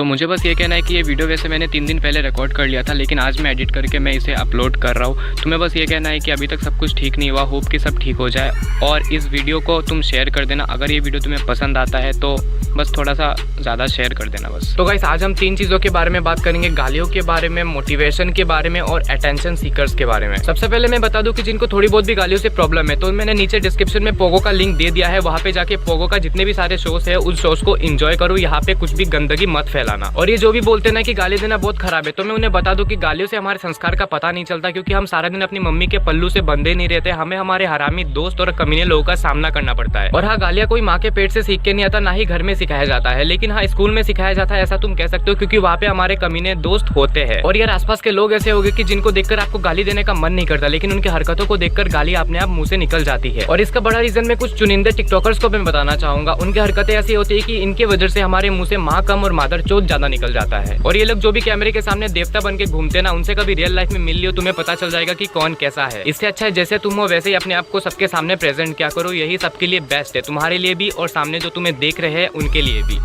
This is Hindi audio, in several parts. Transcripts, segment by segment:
तो मुझे बस ये कहना है कि ये वीडियो वैसे मैंने 3 दिन पहले रिकॉर्ड कर लिया था, लेकिन आज मैं एडिट करके मैं इसे अपलोड कर रहा हूँ। तुम्हें बस ये कहना है कि अभी तक सब कुछ ठीक नहीं हुआ, होप कि सब ठीक हो जाए। और इस वीडियो को तुम शेयर कर देना, अगर ये वीडियो तुम्हें पसंद आता है तो बस थोड़ा सा ज़्यादा शेयर कर देना बस। तो गाइस आज हम 3 चीज़ों के बारे में बात करेंगे, गालियों के बारे में, मोटिवेशन के बारे में और अटेंशन सीकर्स के बारे में। सबसे पहले मैं बता दूं कि जिनको थोड़ी बहुत भी गालियों से प्रॉब्लम है तो मैंने नीचे डिस्क्रिप्शन में पोगो का लिंक दे दिया है, वहाँ पे जाके पोगो का जितने भी सारे शोज है उस शोज को एंजॉय करो, यहाँ पे कुछ भी गंदगी मत फैलाना। और ये जो भी बोलते ना कि गाली देना बहुत खराब है, तो मैं उन्हें बता दूं कि गालियों से हमारे संस्कार का पता नहीं चलता, क्योंकि हम सारा दिन अपनी मम्मी के पल्लू से बंधे नहीं रहते, हमें हमारे हरामी दोस्त और कमीने लोगों का सामना करना पड़ता है। और हाँ, गालियां कोई माँ के पेट से सीख के नहीं आता, ना ही घर में सिखाया जाता है, लेकिन हाँ स्कूल में सिखाया जाता है, ऐसा तुम कह सकते हो, क्योंकि वहाँ पे हमारे कमीने दोस्त होते हैं। और यार आसपास के लोग ऐसे होंगे कि जिनको देखकर आपको गाली देने का मन नहीं करता, लेकिन उनकी हरकतों को देखकर गाली अपने आप मुंह से निकल जाती है। और इसका बड़ा रीजन मैं कुछ चुनिंदे टिकटॉकर्स को मैं बताना चाहूंगा। उनकी हरकतें ऐसी होती है कि इनके वजह से हमारे मुंह से माँ कम और मादर चोद ज्यादा निकल जाता है। और ये लोग जो भी कैमरे के सामने देवता बन के घूमते ना, उनसे कभी रियल लाइफ में मिल लियो, तुम्हें पता चल जाएगा कि कौन कैसा है। इससे अच्छा है जैसे तुम हो वैसे ही अपने आप को सबके सामने प्रेजेंट क्या करो, यही सबके लिए बेस्ट है, तुम्हारे लिए भी और सामने जो तुम्हें देख रहे हैं उनके लिए भी।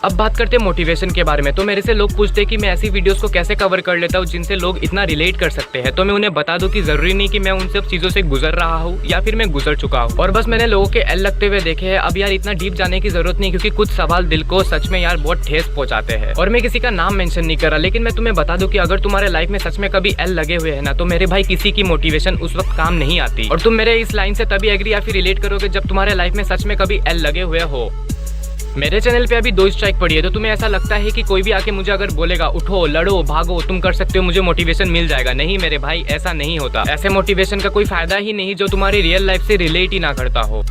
अब बात करते हैं मोटिवेशन के बारे में। तो मेरे से लोग पूछते हैं कि मैं ऐसी वीडियोस को कैसे कवर कर लेता हूँ जिनसे लोग इतना रिलेट कर सकते हैं। तो मैं उन्हें बता दूं कि जरूरी नहीं कि मैं उन सब चीजों से गुजर रहा हूँ या फिर मैं गुजर चुका हूँ, और बस मैंने लोगों के एल लगते हुए देखे हैं। अब यार इतना डीप जाने की जरूरत नहीं, क्योंकि कुछ सवाल दिल को सच में यार बहुत ठेस पहुंचाते हैं। और मैं किसी का नाम मेंशन नहीं कर रहा, लेकिन मैं तुम्हें बता दूं कि अगर तुम्हारे लाइफ में सच में कभी एल लगे हुए है ना, तो मेरे भाई किसी की मोटिवेशन उस वक्त काम नहीं आती। और तुम मेरे इस लाइन से तभी एग्री या फिर रिलेट करोगे जब तुम्हारे लाइफ में सच में कभी एल लगे हुए हो। मेरे चैनल पे अभी 2 स्ट्राइक पड़ी है, तो तुम्हें ऐसा लगता है कि कोई भी आके मुझे अगर बोलेगा उठो, लड़ो, भागो, तुम कर सकते हो, मुझे मोटिवेशन मिल जाएगा। नहीं मेरे भाई, ऐसा नहीं होता। ऐसे मोटिवेशन का कोई फायदा ही नहीं जो तुम्हारी रियल लाइफ से रिलेट ही ना करता हो।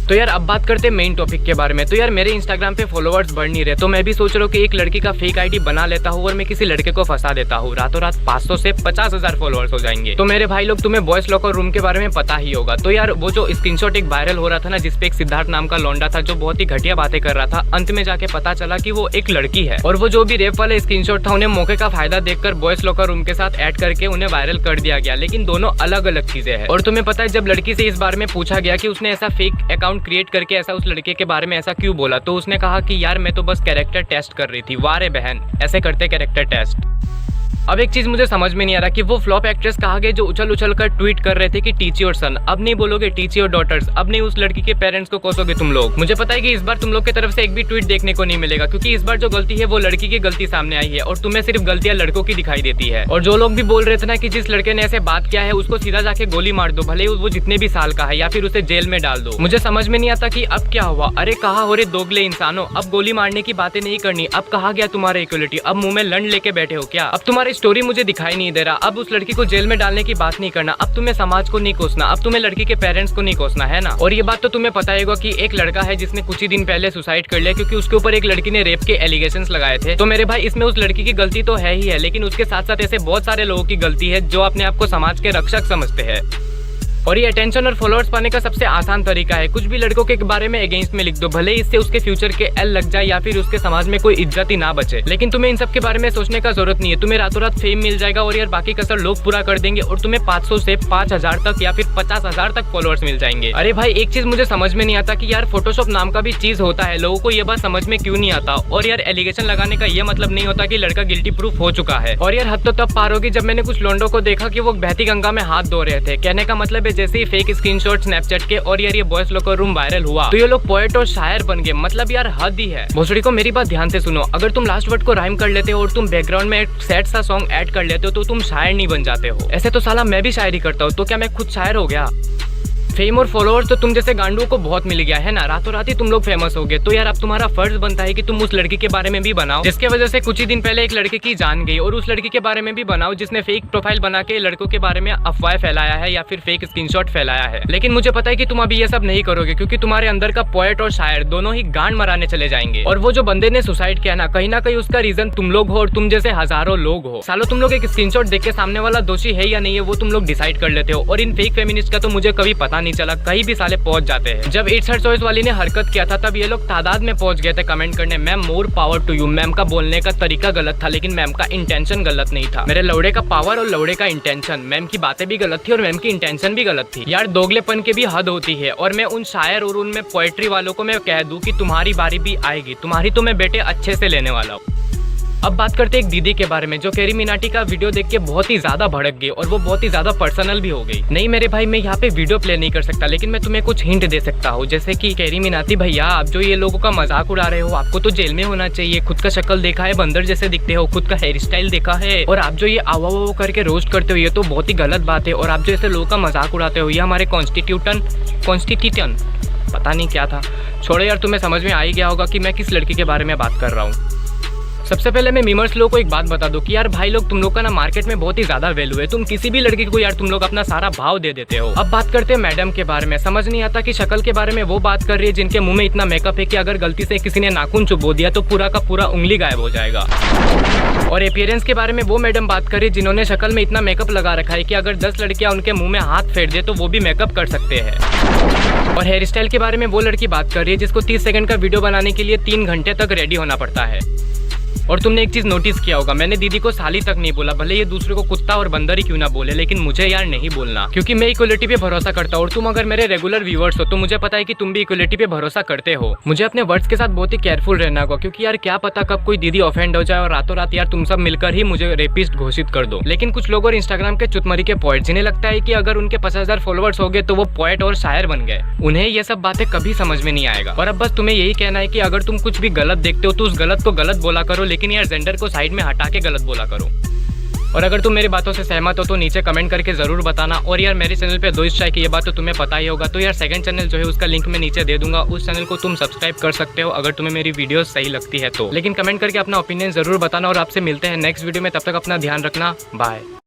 तो यार अब बात करते हैं मेन टॉपिक के बारे में। तो यार मेरे इंस्टाग्राम पे फॉलोअर्स बढ़ नहीं रहे, तो मैं भी सोच रहा हूँ कि एक लड़की का फेक आईडी बना लेता हूँ और मैं किसी लड़के को फंसा देता हूँ, रातों रात 500 से 50,000 फॉलोअर्स हो जाएंगे। तो मेरे भाई लोग, तुम्हें बॉयज लॉकर रूम के बारे में पता ही होगा। तो यार वो जो स्क्रीनशॉट एक वायरल हो रहा था ना, जिसपे एक सिद्धार्थ नाम का लौंडा था जो बहुत ही घटिया बातें कर रहा था, अंत में जाके पता चला कि वो एक लड़की है। और वो जो भी रेप वाला स्क्रीनशॉट था, उन्हें मौके का फायदा देखकर बॉयज लॉकर रूम के साथ ऐड करके उन्हें वायरल कर दिया गया, लेकिन दोनों अलग अलग चीजें हैं। और तुम्हें पता है जब लड़की से इस बारे में पूछा गया कि उसने ऐसा फेक अकाउंट क्रिएट करके ऐसा उस लड़के के बारे में ऐसा क्यों बोला, तो उसने कहा कि यार मैं तो बस कैरेक्टर टेस्ट कर रही थी। वाह रे बहन, ऐसे करते कैरेक्टर टेस्ट। अब एक चीज मुझे समझ में नहीं आ रहा कि वो फ्लॉप एक्ट्रेस कहा गए जो उछल उछल कर ट्वीट कर रहे थे कि टीच योर सन। अब नहीं बोलोगे टीच योर डॉटर्स, अब नहीं उस लड़की के पेरेंट्स को कोसोगे तुम लोग। मुझे पता है कि इस बार तुम लोग की तरफ से एक भी ट्वीट देखने को नहीं मिलेगा, क्योंकि इस बार जो गलती है वो लड़की की गलती सामने आई है और तुम्हें सिर्फ गलतियां लड़कों की दिखाई देती है। और जो लोग भी बोल रहे थे ना कि जिस लड़के ने ऐसे बात किया है उसको सीधा जाके गोली मार दो, भले वो जितने भी साल का है, या फिर उसे जेल में डाल दो। मुझे समझ में नहीं आता कि अब क्या हुआ। अरे कहा हो रे दोगले इंसानों, अब गोली मारने की बातें नहीं करनी। अब कहा गया तुम्हारा इक्वलिटी, अब मुंह में लंड लेके बैठे हो क्या? अब तुम्हारी स्टोरी मुझे दिखाई नहीं दे रहा। अब उस लड़की को जेल में डालने की बात नहीं करना, अब तुम्हें समाज को नहीं कोसना, अब तुम्हें लड़की के पेरेंट्स को नहीं कोसना, है ना? और ये बात तो तुम्हें पता होगा कि एक लड़का है जिसने कुछ ही दिन पहले सुसाइड कर लिया, क्योंकि उसके ऊपर एक लड़की ने रेप के एलिगेशंस लगाए थे। तो मेरे भाई इसमें उस लड़की की गलती तो है ही है, लेकिन उसके साथ साथ ऐसे बहुत सारे लोगों की गलती है जो अपने आप को समाज के रक्षक समझते हैं। और ये अटेंशन और फॉलोअर्स पाने का सबसे आसान तरीका है, कुछ भी लड़कों के बारे में अगेंस्ट में लिख दो, भले इससे उसके फ्यूचर के एल लग जाए या फिर उसके समाज में कोई इज्जत ही ना बचे। लेकिन तुम्हें इन सब के बारे में सोचने का जरूरत नहीं है, तुम्हें रातों रात फेम मिल जाएगा और यार बाकी कसर लोग पूरा कर देंगे और तुम्हें 500 से 5,000 तक या फिर 50,000 तक फॉलोअर्स मिल जाएंगे। अरे भाई एक चीज मुझे समझ में नहीं आता कि यार फोटोशॉप नाम का भी चीज होता है, लोगों को ये बात समझ में क्यों नहीं आता। और यार एलिगेशन लगाने का ये मतलब नहीं होता कि लड़का गिल्टी प्रूफ हो चुका है। और यार हद तो तब पार होगी जब मैंने कुछ लोंडों को देखा कि वो बहती गंगा में हाथ धो रहे थे। कहने का मतलब है जैसे ही फेक स्क्रीनशॉट स्नैपचैट के और यार ये बॉयज लॉकर रूम वायरल हुआ तो ये लोग पोएट और शायर बन गए। मतलब यार हद ही है। भोसड़ी को मेरी बात ध्यान से सुनो, अगर तुम लास्ट वर्ड को राइम कर लेते हो और तुम बैकग्राउंड में एक सैड सा सॉन्ग ऐड कर लेते हो तो तुम शायर नहीं बन जाते हो। ऐसे तो साला मैं भी शायरी करता हूँ, तो क्या मैं खुद शायर हो गया? फेम और फॉलोअर्स तो तुम जैसे गांडुओं को बहुत मिल गया है ना, रातों रात ही तुम लोग फेमस हो गए। तो यार अब तुम्हारा फर्ज बनता है कि तुम उस लड़की के बारे में भी बनाओ जिसके वजह से कुछ ही दिन पहले एक लड़के की जान गई, और उस लड़की के बारे में भी बनाओ जिसने फेक प्रोफाइल बना के लड़कों के बारे में अफवाह फैलाया है या फिर फेक स्क्रीनशॉट फैलाया है। लेकिन मुझे पता है कि तुम अभी ये सब नहीं करोगे, क्योंकि तुम्हारे अंदर का पोएट और शायर दोनों ही गांड मराने चले जाएंगे। और वो जो बंदे ने सुसाइड किया ना कहीं उसका रीजन तुम लोग हो और तुम जैसे हजारों लोग हो। सालों तुम लोग एक स्क्रीनशॉट देख के सामने वाला दोषी है या नहीं है वो तुम लोग डिसाइड कर लेते हो। और इन फेक फेमिनिस्ट का तो मुझे कभी पता पता नहीं चला, कहीं भी साले पहुंच जाते हैं। जब इट्स हर चॉइस वाली ने हरकत किया था तब ये लोग तादाद में पहुंच गए थे कमेंट करने, ma'am more power to you. Ma'am का बोलने का तरीका गलत था लेकिन मैम का इंटेंशन गलत नहीं था। मेरे लौड़े का पावर और लौड़े का इंटेंशन, मैम की बातें भी गलत थी और मैम की इंटेंशन भी गलत थी। यार दोगलेपन की भी हद होती है। और मैं उन शायर और उनमें पोएट्री वालों को मैं कह दूं कि तुम्हारी बारी भी आएगी, तुम्हारी तो मैं बेटे अच्छे से लेने वाला हूँ। अब बात करते हैं एक दीदी के बारे में जो कैरी मिनाटी का वीडियो देख के बहुत ही ज्यादा भड़क गई और वो बहुत ही ज्यादा पर्सनल भी हो गई। नहीं मेरे भाई, मैं यहाँ पे वीडियो प्ले नहीं कर सकता लेकिन मैं तुम्हें कुछ हिंट दे सकता हूँ, जैसे कि कैरी मिनाटी भैया, आप जो ये लोगों का मजाक उड़ा रहे हो, आपको तो जेल में होना चाहिए। खुद का शक्ल देखा है, बंदर जैसे दिखते हो, खुद का हेयर स्टाइल देखा है, और आप जो ये आवा करके रोस्ट करते हो ये तो बहुत ही गलत बात है। और आप जो ऐसे लोगों का मजाक उड़ाते हो, ये हमारे कॉन्स्टिट्यूशन पता नहीं क्या था, छोड़ो यार, तुम्हें समझ में आ ही गया होगा कि मैं किस लड़की के बारे में बात कर रहा हूँ। सबसे पहले मैं मीमर्स लोगों को एक बात बता दूं कि यार भाई लोग, तुम लोग का ना मार्केट में बहुत ही ज्यादा वैल्यू है। तुम किसी भी लड़की को यार तुम लोग अपना सारा भाव दे देते हो। अब बात करते हैं मैडम के बारे में। समझ नहीं आता कि शक्ल के बारे में वो बात कर रही है जिनके मुंह में इतना मेकअप है कि अगर गलती से किसी ने नाखून चुबो दिया तो पूरा का पूरा उंगली गायब हो जाएगा। और अपीयरेंस के बारे में वो मैडम बात कर रही है जिन्होंने शक्ल में इतना मेकअप लगा रखा है कि अगर 10 लड़कियां उनके मुंह में हाथ फेर दे तो वो भी मेकअप कर सकते हैं। और हेयर स्टाइल के बारे में वो लड़की बात कर रही है जिसको 30 सेकंड का वीडियो बनाने के लिए 3 घंटे तक रेडी होना पड़ता है। और तुमने एक चीज नोटिस किया होगा, मैंने दीदी को साली तक नहीं बोला, भले ये दूसरे को कुत्ता और बंदर ही क्यों ना बोले, लेकिन मुझे यार नहीं बोलना, क्योंकि मैं इक्वलिटी पे भरोसा करता हूँ। और तुम अगर मेरे रेगुलर व्यूअर्स हो तो मुझे पता है कि तुम भी इक्वलिटी पे भरोसा करते हो। मुझे अपने वर्ड्स के साथ बहुत ही केयरफुल रहना होगा, क्योंकि यार क्या पता कब कोई दीदी ऑफेंड हो जाए और रातों रात यार तुम सब मिलकर ही मुझे रेपिस्ट घोषित कर दो। लेकिन कुछ लोग और इंस्टाग्राम के चुतमरी के पोएट, जिन्हें लगता है कि अगर उनके 50,000 फॉलोअर्स हो गए तो वो पोएट और शायर बन गए, उन्हें ये सब बातें कभी समझ में नहीं आएगा। और अब बस तुम्हें यही कहना है कि अगर तुम कुछ भी गलत देखते हो तो उस गलत को गलत बोला करो, लेकिन यार जेंडर को साइड में हटा के गलत बोला करो। और अगर तुम मेरी बातों से सहमत हो तो नीचे कमेंट करके जरूर बताना। और यार मेरे चैनल पे 2 स्ट्राइक की ये बात तो तुम्हें पता ही होगा, तो यार सेकंड चैनल जो है उसका लिंक मैं नीचे दे दूंगा, उस चैनल को तुम सब्सक्राइब कर सकते हो अगर तुम्हें मेरी वीडियो सही लगती है तो। लेकिन कमेंट करके अपना ओपिनियन जरूर बताना और आपसे मिलते हैं नेक्स्ट वीडियो में, तब तक अपना ध्यान रखना, बाय।